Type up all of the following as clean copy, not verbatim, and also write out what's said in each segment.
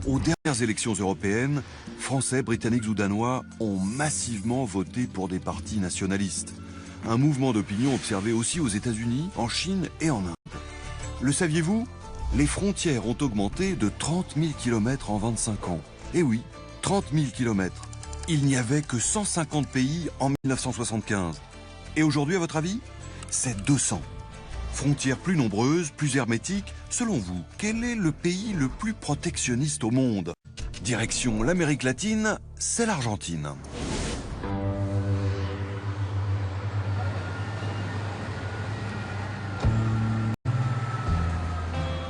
Aux dernières élections européennes, Français, Britanniques ou Danois ont massivement voté pour des partis nationalistes. Un mouvement d'opinion observé aussi aux États-Unis, en Chine et en Inde. Le saviez-vous? Les frontières ont augmenté de 30 000 km en 25 ans. Eh oui, 30 000 km. Il n'y avait que 150 pays en 1975. Et aujourd'hui, à votre avis? C'est 200. Frontières plus nombreuses, plus hermétiques. Selon vous, quel est le pays le plus protectionniste au monde? Direction l'Amérique latine, c'est l'Argentine.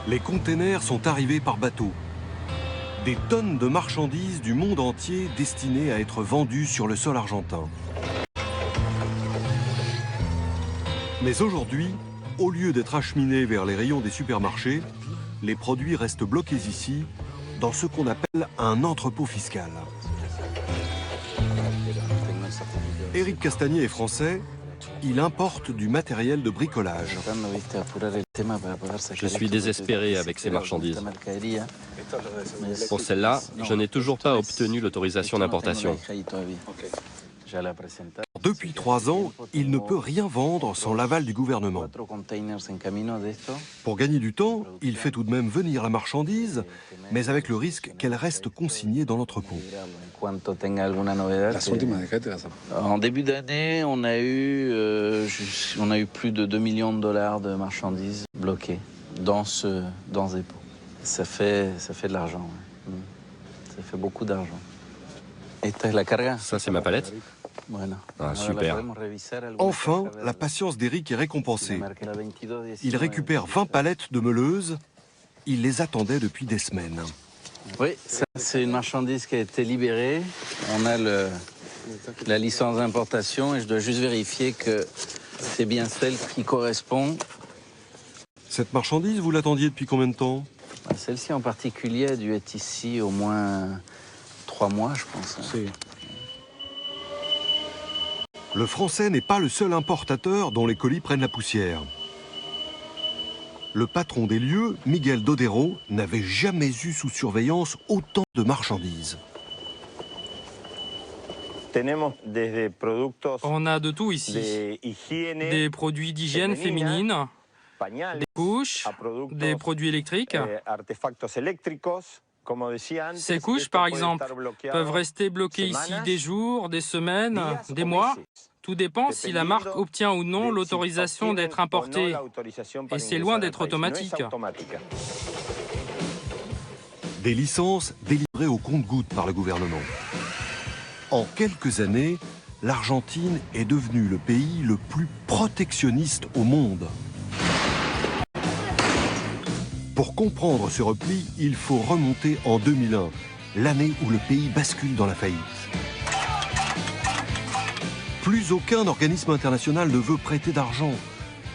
Les containers sont arrivés par bateau. Des tonnes de marchandises du monde entier destinées à être vendues sur le sol argentin. Mais aujourd'hui, au lieu d'être acheminés vers les rayons des supermarchés, les produits restent bloqués ici, dans ce qu'on appelle un entrepôt fiscal. Éric Castagnier est français, il importe du matériel de bricolage. Je suis désespéré avec ces marchandises. Pour celle-là, je n'ai toujours pas obtenu l'autorisation d'importation. Depuis 3 ans, il ne peut rien vendre sans l'aval du gouvernement. Pour gagner du temps, il fait tout de même venir la marchandise, mais avec le risque qu'elle reste consignée dans l'entrepôt. En début d'année, on a eu plus de 2 millions de dollars de marchandises bloquées dans ce dépôt. Ça fait de l'argent. Ouais. Ça fait beaucoup d'argent. Ça, c'est ma palette? Ah, super. Enfin, la patience d'Éric est récompensée. Il récupère 20 palettes de meuleuses. Il les attendait depuis des semaines. Oui, ça, c'est une marchandise qui a été libérée. On a la licence d'importation et je dois juste vérifier que c'est bien celle qui correspond. Cette marchandise, vous l'attendiez depuis combien de temps? Celle-ci en particulier a dû être ici au moins 3 mois, je pense. Le Français n'est pas le seul importateur dont les colis prennent la poussière. Le patron des lieux, Miguel Dodero, n'avait jamais eu sous surveillance autant de marchandises. On a de tout ici. Des produits d'hygiène féminine, des couches, des produits électriques. Ces couches, par exemple, peuvent rester bloquées ici des jours, des semaines, des mois. Tout dépend si la marque obtient ou non l'autorisation d'être importée. Et c'est loin d'être automatique. Des licences délivrées au compte-gouttes par le gouvernement. En quelques années, l'Argentine est devenue le pays le plus protectionniste au monde. Pour comprendre ce repli, il faut remonter en 2001, l'année où le pays bascule dans la faillite. Plus aucun organisme international ne veut prêter d'argent.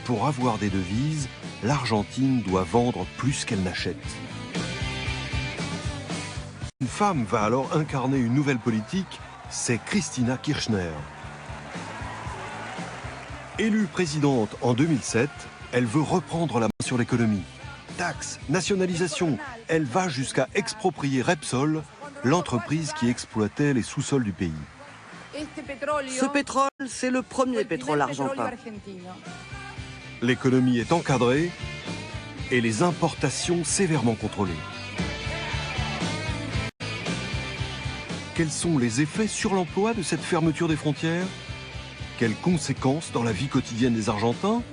Pour avoir des devises, l'Argentine doit vendre plus qu'elle n'achète. Une femme va alors incarner une nouvelle politique, c'est Cristina Kirchner. Élue présidente en 2007, elle veut reprendre la main sur l'économie. Taxes, nationalisation, elle va jusqu'à exproprier Repsol, l'entreprise qui exploitait les sous-sols du pays. Ce pétrole, c'est le premier pétrole argentin. L'économie est encadrée et les importations sévèrement contrôlées. Quels sont les effets sur l'emploi de cette fermeture des frontières? Quelles conséquences dans la vie quotidienne des Argentins?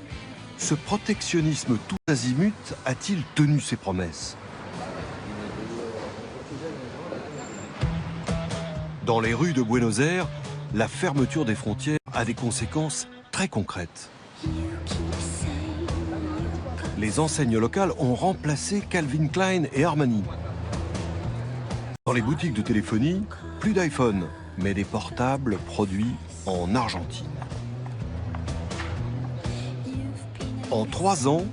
Ce protectionnisme tout azimut a-t-il tenu ses promesses? Dans les rues de Buenos Aires, la fermeture des frontières a des conséquences très concrètes. Les enseignes locales ont remplacé Calvin Klein et Armani. Dans les boutiques de téléphonie, plus d'iPhone, mais des portables produits en Argentine. En 3 ans,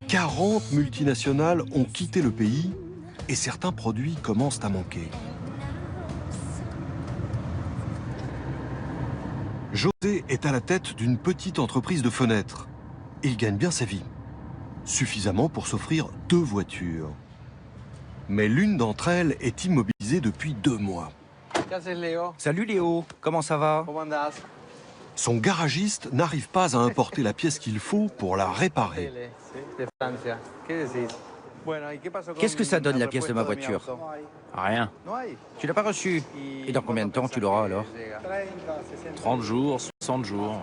40 multinationales ont quitté le pays et certains produits commencent à manquer. José est à la tête d'une petite entreprise de fenêtres. Il gagne bien sa vie. Suffisamment pour s'offrir 2 voitures. Mais l'une d'entre elles est immobilisée depuis 2 mois. Salut Léo, comment ça va? Son garagiste n'arrive pas à importer la pièce qu'il faut pour la réparer. Qu'est-ce que ça donne la pièce de ma voiture? Rien. Tu l'as pas reçue? Et dans combien de temps tu l'auras alors? 30 jours, 60 jours.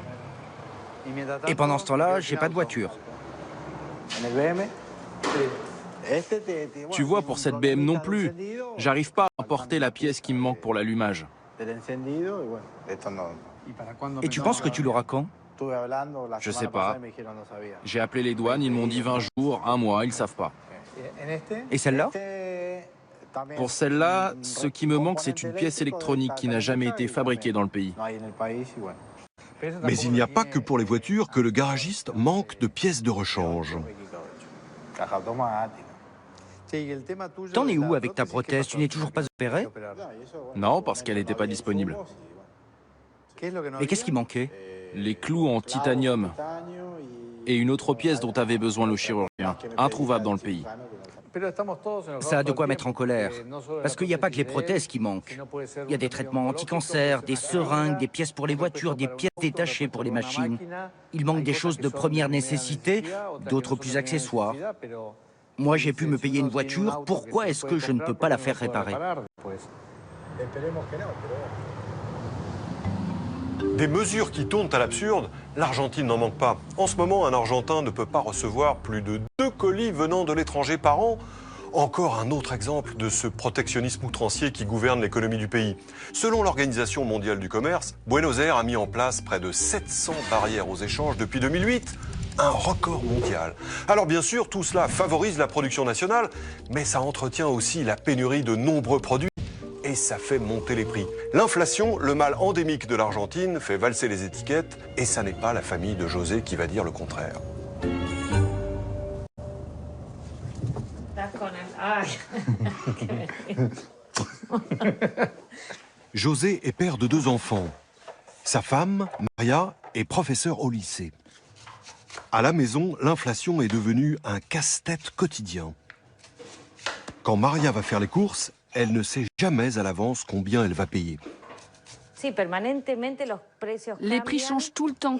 Et pendant ce temps-là, j'ai pas de voiture. Tu vois, pour cette BM non plus, j'arrive pas à importer la pièce qui me manque pour l'allumage. Et tu penses que tu l'auras quand? Je sais pas. J'ai appelé les douanes, ils m'ont dit 20 jours, 1 mois, ils savent pas. Et celle-là? Pour celle-là, ce qui me manque, c'est une pièce électronique qui n'a jamais été fabriquée dans le pays. Mais il n'y a pas que pour les voitures que le garagiste manque de pièces de rechange. T'en es où avec ta prothèse? Tu n'es toujours pas opéré? Non, parce qu'elle n'était pas disponible. Et qu'est-ce qui manquait? Les clous en titanium et une autre pièce dont avait besoin le chirurgien, introuvable dans le pays. Ça a de quoi mettre en colère. Parce qu'il n'y a pas que les prothèses qui manquent. Il y a des traitements anti-cancer, des seringues, des pièces pour les voitures, des pièces détachées pour les machines. Il manque des choses de première nécessité, d'autres plus accessoires. Moi, j'ai pu me payer une voiture, pourquoi est-ce que je ne peux pas la faire réparer? Des mesures qui tournent à l'absurde, l'Argentine n'en manque pas. En ce moment, un Argentin ne peut pas recevoir plus de 2 colis venant de l'étranger par an. Encore un autre exemple de ce protectionnisme outrancier qui gouverne l'économie du pays. Selon l'Organisation mondiale du commerce, Buenos Aires a mis en place près de 700 barrières aux échanges depuis 2008. Un record mondial. Alors bien sûr, tout cela favorise la production nationale, mais ça entretient aussi la pénurie de nombreux produits. Et ça fait monter les prix. L'inflation, le mal endémique de l'Argentine, fait valser les étiquettes et ça n'est pas la famille de José qui va dire le contraire. José est père de 2 enfants. Sa femme, Maria, est professeure au lycée. À la maison, l'inflation est devenue un casse-tête quotidien. Quand Maria va faire les courses, elle ne sait jamais à l'avance combien elle va payer. Les prix changent tout le temps.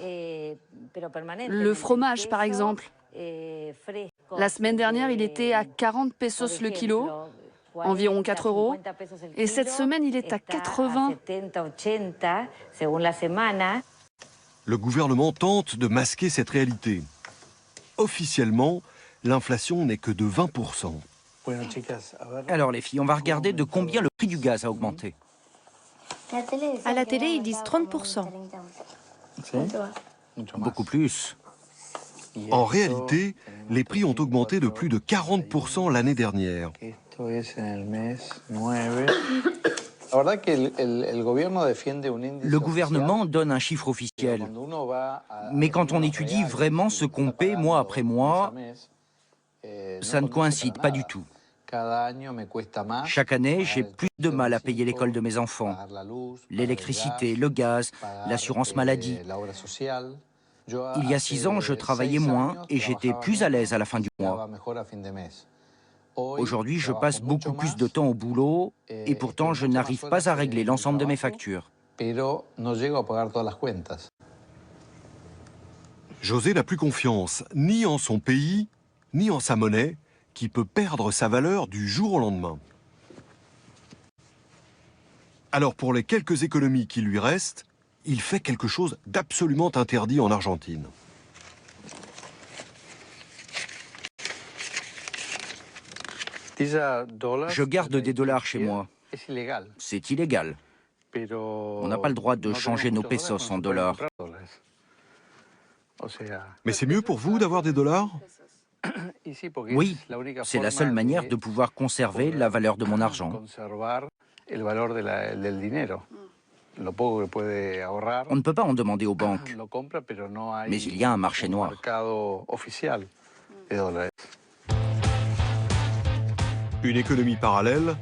Le fromage, par exemple. La semaine dernière, il était à 40 pesos le kilo, environ 4 €. Et cette semaine, il est à 80. Le gouvernement tente de masquer cette réalité. Officiellement, l'inflation n'est que de 20%. Alors les filles, on va regarder de combien le prix du gaz a augmenté. À la télé, ils disent 30%. Beaucoup plus. En réalité, les prix ont augmenté de plus de 40% l'année dernière. Le gouvernement donne un chiffre officiel. Mais quand on étudie vraiment ce qu'on paie mois après mois, ça ne coïncide pas du tout. Chaque année, j'ai plus de mal à payer l'école de mes enfants, l'électricité, le gaz, l'assurance maladie. Il y a 6 ans, je travaillais moins et j'étais plus à l'aise à la fin du mois. Aujourd'hui, je passe beaucoup plus de temps au boulot et pourtant, je n'arrive pas à régler l'ensemble de mes factures. José n'a plus confiance, ni en son pays, ni en sa monnaie, qui peut perdre sa valeur du jour au lendemain. Alors pour les quelques économies qui lui restent, il fait quelque chose d'absolument interdit en Argentine. Je garde des dollars chez moi. C'est illégal. On n'a pas le droit de changer nos pesos en dollars. Mais c'est mieux pour vous d'avoir des dollars ? Oui, c'est la seule manière de pouvoir conserver la valeur de mon argent. On ne peut pas en demander aux banques, mais il y a un marché noir. Une économie parallèle,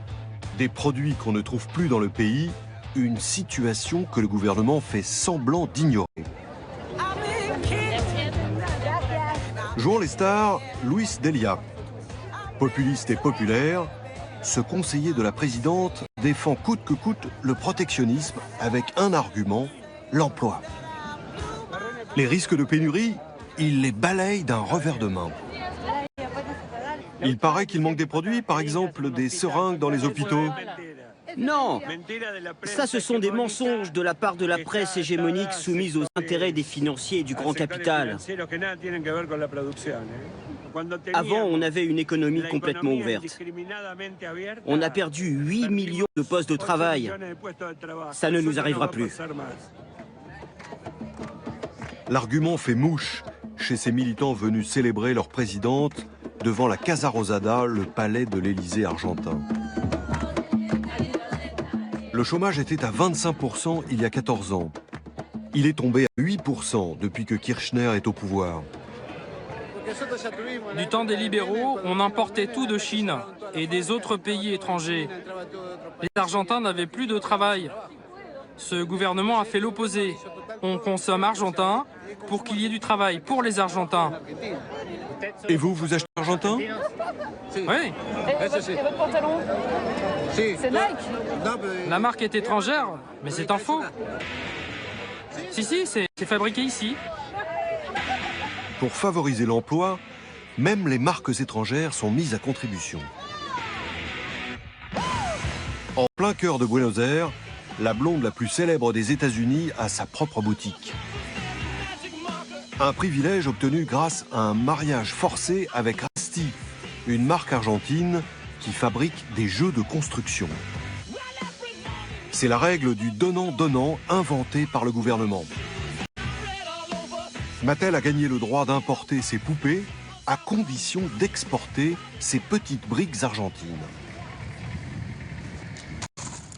des produits qu'on ne trouve plus dans le pays, une situation que le gouvernement fait semblant d'ignorer. Jouant les stars, Luis Delia. Populiste et populaire, ce conseiller de la présidente défend coûte que coûte le protectionnisme avec un argument, l'emploi. Les risques de pénurie, il les balaye d'un revers de main. Il paraît qu'il manque des produits, par exemple des seringues dans les hôpitaux. Non, ça ce sont des mensonges de la part de la presse hégémonique soumise aux intérêts des financiers et du grand capital. Avant, on avait une économie complètement ouverte. On a perdu 8 millions de postes de travail. Ça ne nous arrivera plus. L'argument fait mouche chez ces militants venus célébrer leur présidente devant la Casa Rosada, le palais de l'Élysée argentin. Le chômage était à 25% il y a 14 ans. Il est tombé à 8% depuis que Kirchner est au pouvoir. Du temps des libéraux, on importait tout de Chine et des autres pays étrangers. Les Argentins n'avaient plus de travail. Ce gouvernement a fait l'opposé. On consomme argentin pour qu'il y ait du travail pour les Argentins. Et vous, vous achetez argentin? Oui. Et votre pantalon? C'est Nike? La marque est étrangère, mais c'est un faux. Si, c'est fabriqué ici. Pour favoriser l'emploi, même les marques étrangères sont mises à contribution. En plein cœur de Buenos Aires, la blonde la plus célèbre des États-Unis a sa propre boutique. Un privilège obtenu grâce à un mariage forcé avec Rasti, une marque argentine qui fabrique des jeux de construction. C'est la règle du donnant-donnant inventée par le gouvernement. Mattel a gagné le droit d'importer ses poupées à condition d'exporter ses petites briques argentines.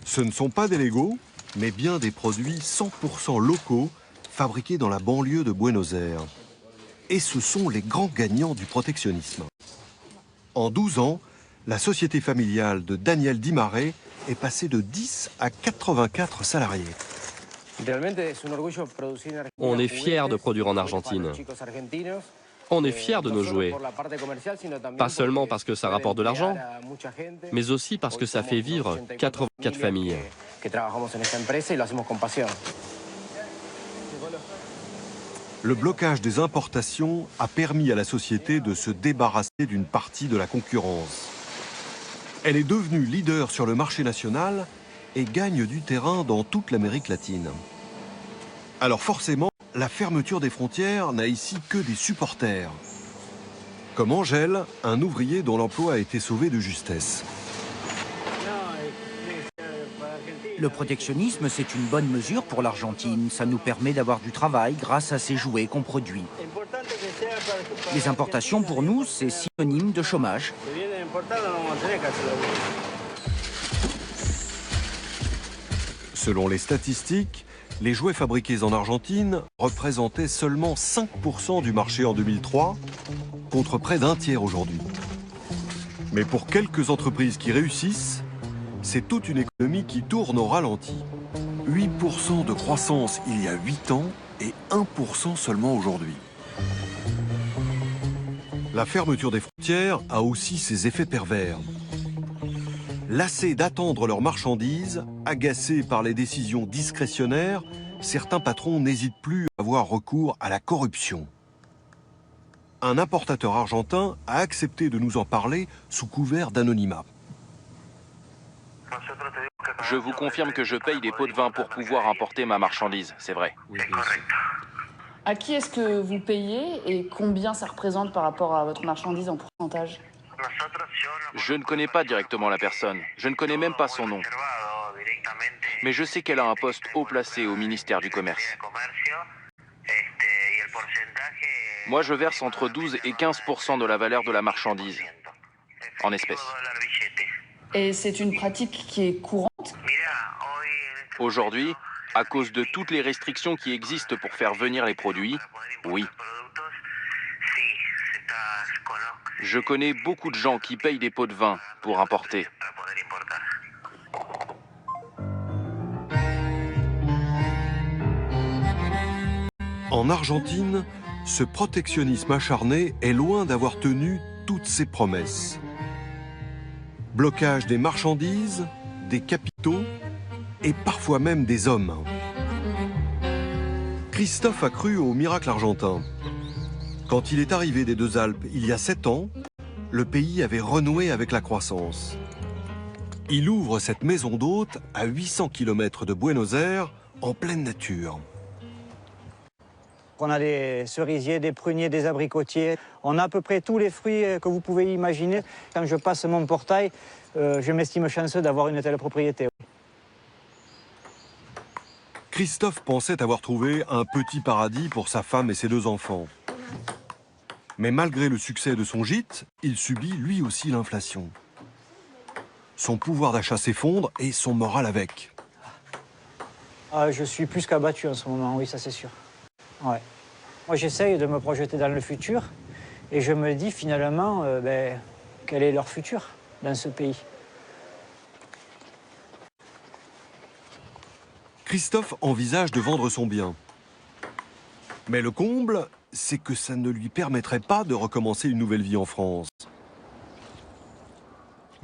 Ce ne sont pas des Legos, mais bien des produits 100% locaux fabriqués dans la banlieue de Buenos Aires. Et ce sont les grands gagnants du protectionnisme. En 12 ans, la société familiale de Daniel Di Mare est passée de 10 à 84 salariés. On est fiers de produire en Argentine. On est fiers de nos jouets. Pas seulement parce que ça rapporte de l'argent, mais aussi parce que ça fait vivre 84 familles. Le blocage des importations a permis à la société de se débarrasser d'une partie de la concurrence. Elle est devenue leader sur le marché national et gagne du terrain dans toute l'Amérique latine. Alors forcément, la fermeture des frontières n'a ici que des supporters. Comme Angèle, un ouvrier dont l'emploi a été sauvé de justesse. Le protectionnisme, c'est une bonne mesure pour l'Argentine. Ça nous permet d'avoir du travail grâce à ces jouets qu'on produit. Les importations, pour nous, c'est synonyme de chômage. Selon les statistiques, les jouets fabriqués en Argentine représentaient seulement 5% du marché en 2003, contre près d'un tiers aujourd'hui. Mais pour quelques entreprises qui réussissent, c'est toute une économie qui tourne au ralenti. 8% de croissance il y a 8 ans et 1% seulement aujourd'hui. La fermeture des frontières a aussi ses effets pervers. Lassés d'attendre leurs marchandises, agacés par les décisions discrétionnaires, certains patrons n'hésitent plus à avoir recours à la corruption. Un importateur argentin a accepté de nous en parler sous couvert d'anonymat. Je vous confirme que je paye des pots de vin pour pouvoir importer ma marchandise, c'est vrai. Oui, À qui est-ce que vous payez et combien ça représente par rapport à votre marchandise en pourcentage? Je ne connais pas directement la personne, je ne connais même pas son nom. Mais je sais qu'elle a un poste haut placé au ministère du Commerce. Moi, je verse entre 12 et 15% de la valeur de la marchandise, en espèces. Et c'est une pratique qui est courante? Aujourd'hui, à cause de toutes les restrictions qui existent pour faire venir les produits, oui. Je connais beaucoup de gens qui payent des pots de vin pour importer. En Argentine, ce protectionnisme acharné est loin d'avoir tenu toutes ses promesses. Blocage des marchandises, des capitaux et parfois même des hommes. Christophe a cru au miracle argentin. Quand il est arrivé des Deux Alpes il y a 7 ans, le pays avait renoué avec la croissance. Il ouvre cette maison d'hôte à 800 km de Buenos Aires, en pleine nature. On a des cerisiers, des pruniers, des abricotiers. On a à peu près tous les fruits que vous pouvez imaginer. Quand je passe mon portail, je m'estime chanceux d'avoir une telle propriété. Christophe pensait avoir trouvé un petit paradis pour sa femme et ses 2 enfants. Mais malgré le succès de son gîte, il subit lui aussi l'inflation. Son pouvoir d'achat s'effondre et son moral avec. Je suis plus qu'abattu en ce moment, oui, ça c'est sûr. Ouais. Moi j'essaye de me projeter dans le futur et je me dis finalement, quel est leur futur dans ce pays? Christophe envisage de vendre son bien. Mais le comble, c'est que ça ne lui permettrait pas de recommencer une nouvelle vie en France.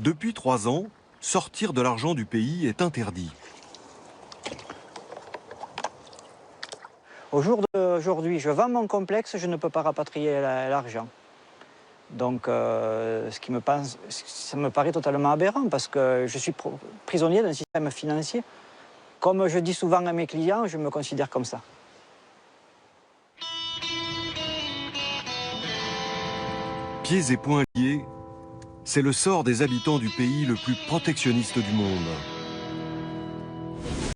Depuis 3 ans, sortir de l'argent du pays est interdit. Au jour d'aujourd'hui, je vends mon complexe, je ne peux pas rapatrier l'argent. Donc, ça me paraît totalement aberrant parce que je suis prisonnier d'un système financier. Comme je dis souvent à mes clients, je me considère comme ça. Pieds et poings liés, c'est le sort des habitants du pays le plus protectionniste du monde.